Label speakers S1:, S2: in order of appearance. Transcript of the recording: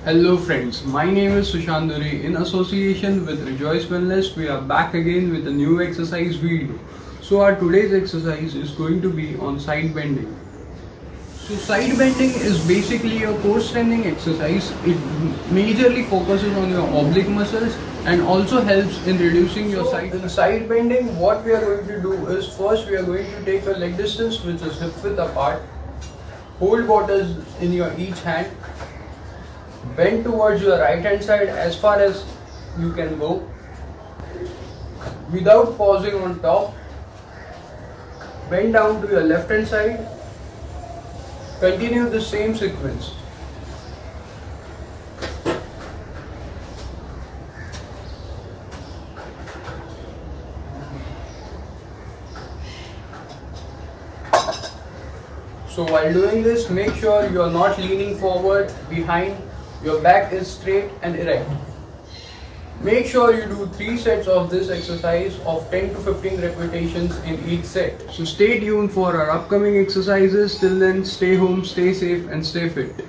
S1: Hello friends, my name is Shushant Dhuri. In association with 𝐤𝐴𝐵𝐢, we are back again with a new exercise video. So our today's exercise is going to be on side bending. So side bending is basically a core strengthening exercise. It majorly focuses on your oblique muscles and also helps in reducing your side. In side bending, what we are going to do is first we are going to take a leg distance which is hip width apart. Hold waters in your each hand. Bend towards your right hand side as far as you can go without pausing on top. Bend down to your left hand side. Continue the same sequence. So while doing this, make sure you are not leaning forward, behind. Your back is straight and erect. Make sure you do 3 sets of this exercise of 10 to 15 repetitions in each set. So stay tuned for our upcoming exercises. Till then, stay home, stay safe and stay fit.